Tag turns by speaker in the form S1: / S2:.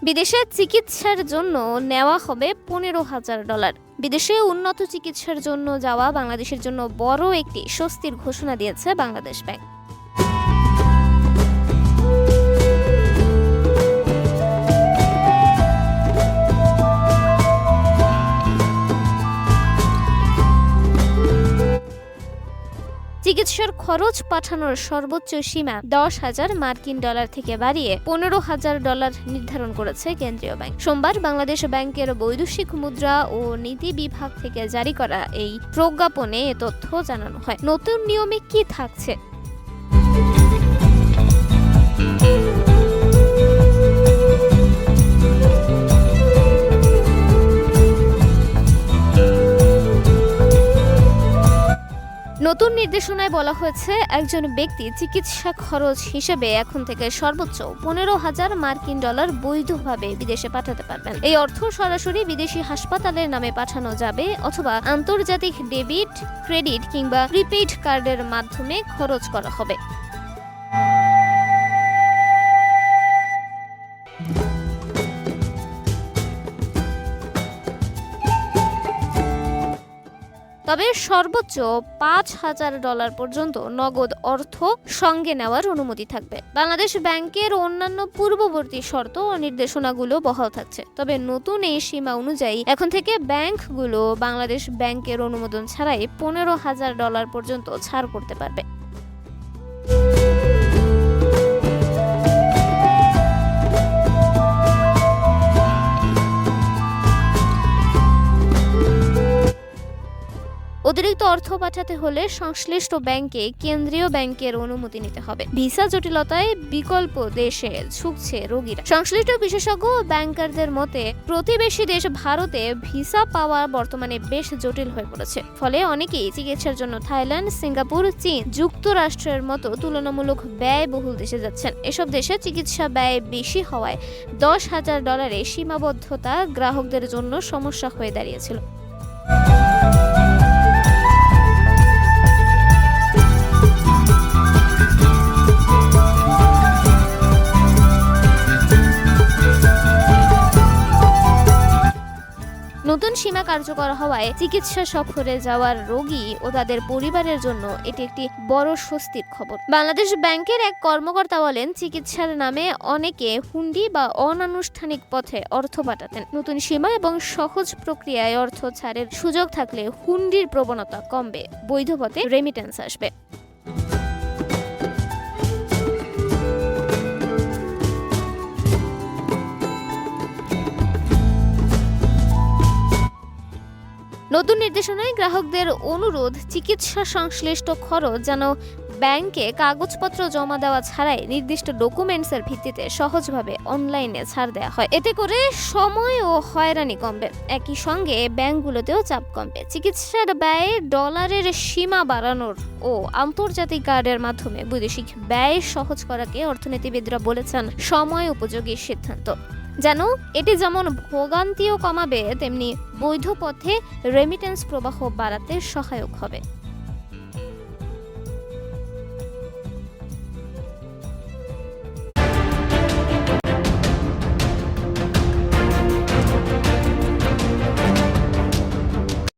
S1: বিদেশে চিকিৎসার জন্য নেওয়া হবে $15,000। বিদেশে উন্নত চিকিৎসার জন্য যাওয়া বাংলাদেশের জন্য বড় একটি স্বস্তির ঘোষণা দিয়েছে বাংলাদেশ ব্যাংক। চিকিৎসার খরচ পাঠানোর সর্বোচ্চ সীমা $10,000 থেকে বাড়িয়ে $15,000 নির্ধারণ করেছে কেন্দ্রীয় ব্যাংক। সোমবার বাংলাদেশ ব্যাংকের বৈদেশিক মুদ্রা ও নীতি বিভাগ থেকে জারি করা এই প্রজ্ঞাপনে এ তথ্য জানানো হয়। নতুন নিয়মে কি থাকছে? নতুন নির্দেশনায় বলা হয়েছে, একজন ব্যক্তি চিকিৎসা খরচ হিসেবে এখন থেকে সর্বোচ্চ $15,000 বৈধভাবে বিদেশে পাঠাতে পারবেন। এই অর্থ সরাসরি বিদেশি হাসপাতালের নামে পাঠানো যাবে অথবা আন্তর্জাতিক ডেবিট, ক্রেডিট কিংবা প্রিপেইড কার্ডের মাধ্যমে খরচ করা হবে। তবে সর্বোচ্চ $5,000 পর্যন্ত নগদ অর্থ সঙ্গে নেওয়ার অনুমতি থাকবে। বাংলাদেশ ব্যাংকের অন্যান্য পূর্ববর্তী শর্ত ও নির্দেশনাগুলো বহাল থাকছে। তবে নতুন এই সীমা অনুযায়ী এখন থেকে ব্যাংকগুলো বাংলাদেশ ব্যাংকের অনুমোদন ছাড়াই $15,000 পর্যন্ত ছাড় করতে পারবে। অতিরিক্ত অর্থ পাঠাতে হলে সংশ্লিষ্ট ব্যাংকে কেন্দ্রীয় ব্যাংকের অনুমতি নিতে হবে। ভিসা জটিলতায় বিকল্প দেশে ঝুঁকছে রোগীরা। সংশ্লিষ্ট বিশেষজ্ঞ ও ব্যাংকারদের মতে, প্রতিবেশী দেশ ভারতে ভিসা পাওয়া বর্তমানে বেশ জটিল হয়ে পড়েছে। ফলে অনেকেই চিকিৎসার জন্য থাইল্যান্ড, সিঙ্গাপুর, চীন, যুক্তরাষ্ট্রের মতো তুলনামূলক ব্যয়বহুল দেশে যাচ্ছেন। এসব দেশে চিকিৎসা ব্যয় বেশি হওয়ায় $10,000 সীমাবদ্ধতা গ্রাহকদের জন্য সমস্যা হয়ে দাঁড়িয়েছিল। নতুন সীমা কার্যকর হওয়ায় চিকিৎসা সফরে যাওয়ার রোগী ও তাদের পরিবারের জন্য এটি একটি বড় স্বস্তির খবর। বাংলাদেশ ব্যাংকের এক কর্মকর্তা বলেন, চিকিৎসার নামে অনেকে হুন্ডি বা অনানুষ্ঠানিক পথে অর্থ পাঠাতেন। নতুন সীমা এবং সহজ প্রক্রিয়ায় অর্থ ছাড়ের সুযোগ থাকলে হুন্ডির প্রবণতা কমবে, বৈধ পথে রেমিটেন্স আসবে। নতুন নির্দেশনায় গ্রাহকদের অনুরোধ, চিকিৎসা সংশ্লিষ্ট খরচ যেন ব্যাংকে কাগজপত্র জমা দেওয়া ছাড়াই নির্দিষ্ট ডকুমেন্টসের ভিত্তিতে সহজভাবে অনলাইনে ছাড় দেওয়া হয়। এতে করে সময় ও হয়রানি কমবে, একই সঙ্গে ব্যাংকগুলোতেও চাপ কমবে। চিকিৎসার ব্যয়ে ডলারের সীমা বাড়ানোর ও আন্তর্জাতিক কার্ডের মাধ্যমে বৈদেশিক ব্যয় সহজ করাকে অর্থনীতিবিদরা বলেছেন সময় উপযোগী সিদ্ধান্ত। যেন এটি যেমন ভোগান্তিও কমাবে, তেমনি বৈধ পথে রেমিটেন্স প্রবাহ বাড়াতে সহায়ক হবে।